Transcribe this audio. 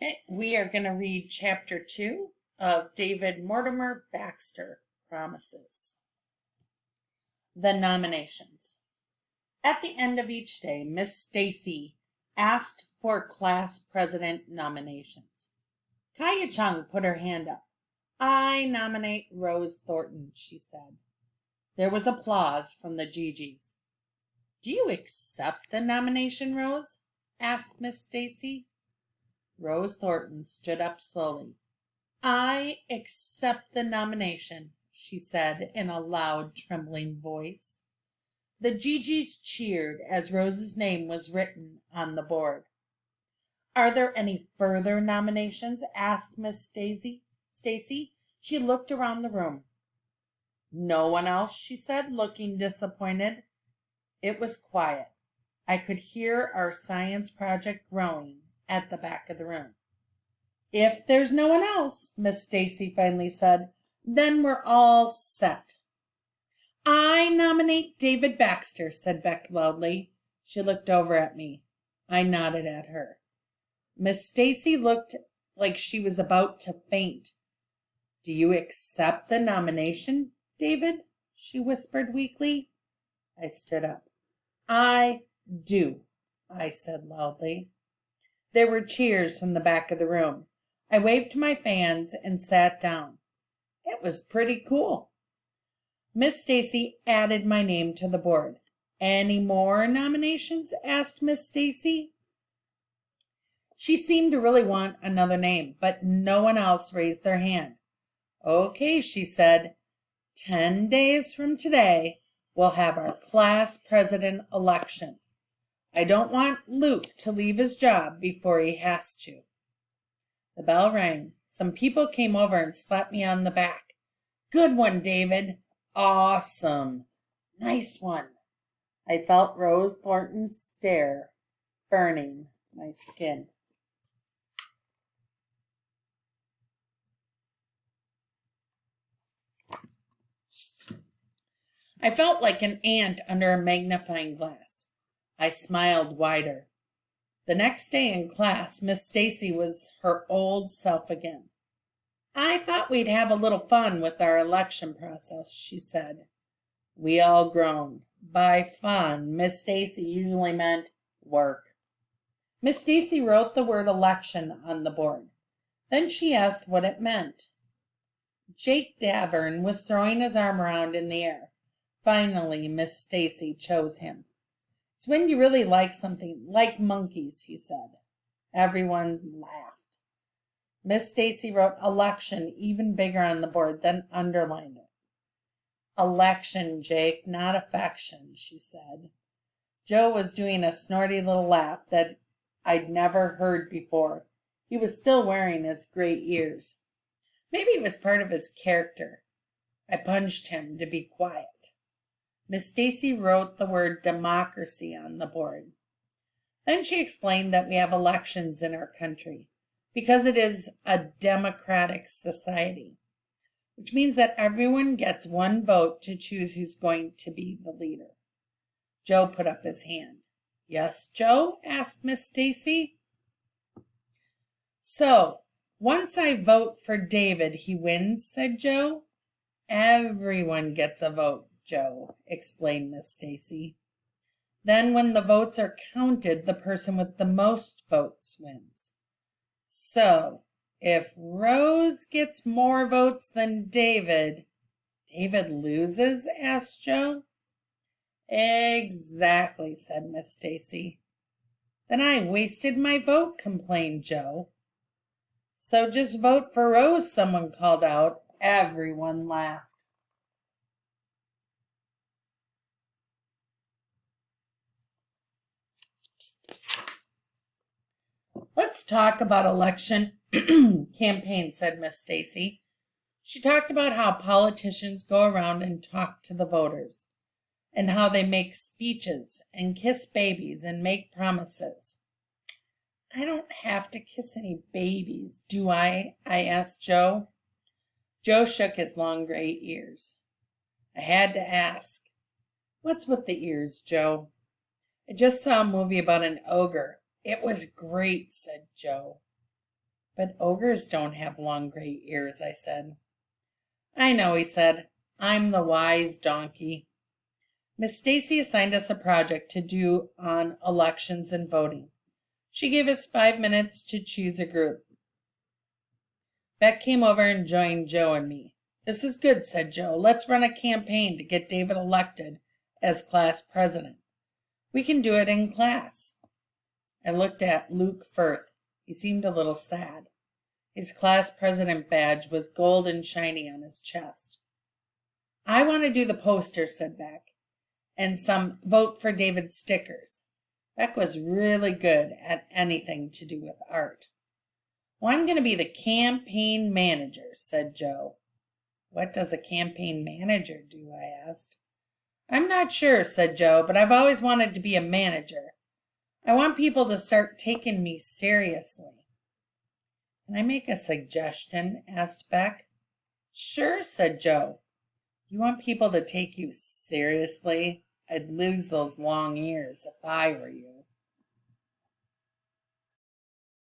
Okay, we are going to read chapter 2 of David Mortimer Baxter Promises. The nominations. At the end of each day, Miss Stacy asked for class president nominations. Kaya Chung put her hand up. I nominate Rose Thornton, she said. There was applause from the Gigi's. Do you accept the nomination, Rose? Asked Miss Stacy. Rose Thornton stood up slowly. I accept the nomination, she said in a loud, trembling voice. The Gigi's cheered as Rose's name was written on the board. Are there any further nominations? Asked Miss Stacy. She looked around the room. No one else, she said, looking disappointed. It was quiet. I could hear our science project growing at the back of the room. If there's no one else, Miss Stacy finally said, then we're all set. I nominate David Baxter, said Beck loudly. She looked over at me. I nodded at her. Miss Stacy looked like she was about to faint. Do you accept the nomination, David? She whispered weakly. I stood up. I do, I said loudly. There were cheers from the back of the room. I waved my fans and sat down. It was pretty cool. Miss Stacy added my name to the board. Any more nominations? Asked Miss Stacy. She seemed to really want another name, but no one else raised their hand. Okay, she said. 10 days from today, we'll have our class president election. I don't want Luke to leave his job before he has to. The bell rang. Some people came over and slapped me on the back. Good one, David. Awesome. Nice one. I felt Rose Thornton's stare burning my skin. I felt like an ant under a magnifying glass. I smiled wider. The next day in class, Miss Stacy was her old self again. I thought we'd have a little fun with our election process, she said. We all groaned. By fun, Miss Stacy usually meant work. Miss Stacy wrote the word election on the board. Then she asked what it meant. Jake Davern was throwing his arm around in the air. Finally, Miss Stacy chose him. It's when you really like something, like monkeys, he said. Everyone laughed. Miss Stacy wrote election even bigger on the board, then underlined it. Election, Jake, not affection, she said. Joe was doing a snorty little laugh that I'd never heard before. He was still wearing his gray ears. Maybe it was part of his character. I punched him to be quiet. Miss Stacy wrote the word democracy on the board. Then she explained that we have elections in our country because it is a democratic society, which means that everyone gets one vote to choose who's going to be the leader. Joe put up his hand. Yes, Joe? Asked Miss Stacy. So, once I vote for David, he wins, said Joe. Everyone gets a vote, Joe, explained Miss Stacy. Then when the votes are counted, the person with the most votes wins. So, if Rose gets more votes than David, David loses? Asked Joe. Exactly, said Miss Stacy. Then I wasted my vote, complained Joe. So just vote for Rose, someone called out. Everyone laughed. Let's talk about election campaign, said Miss Stacy. She talked about how politicians go around and talk to the voters, and how they make speeches and kiss babies and make promises. I don't have to kiss any babies, do I? I asked Joe. Joe shook his long gray ears. I had to ask. What's with the ears, Joe? I just saw a movie about an ogre. It was great, said Joe. But ogres don't have long gray ears, I said. I know, he said. I'm the wise donkey. Miss Stacy assigned us a project to do on elections and voting. She gave us 5 minutes to choose a group. Beck came over and joined Joe and me. This is good, said Joe. Let's run a campaign to get David elected as class president. We can do it in class. I looked at Luke Firth. He seemed a little sad. His class president badge was gold and shiny on his chest. I want to do the poster, said Beck, and some vote for David stickers. Beck was really good at anything to do with art. Well, I'm going to be the campaign manager, said Joe. What does a campaign manager do? I asked. I'm not sure, said Joe, but I've always wanted to be a manager. I want people to start taking me seriously. Can I make a suggestion? Asked Beck. Sure, said Joe. You want people to take you seriously? I'd lose those long ears if I were you.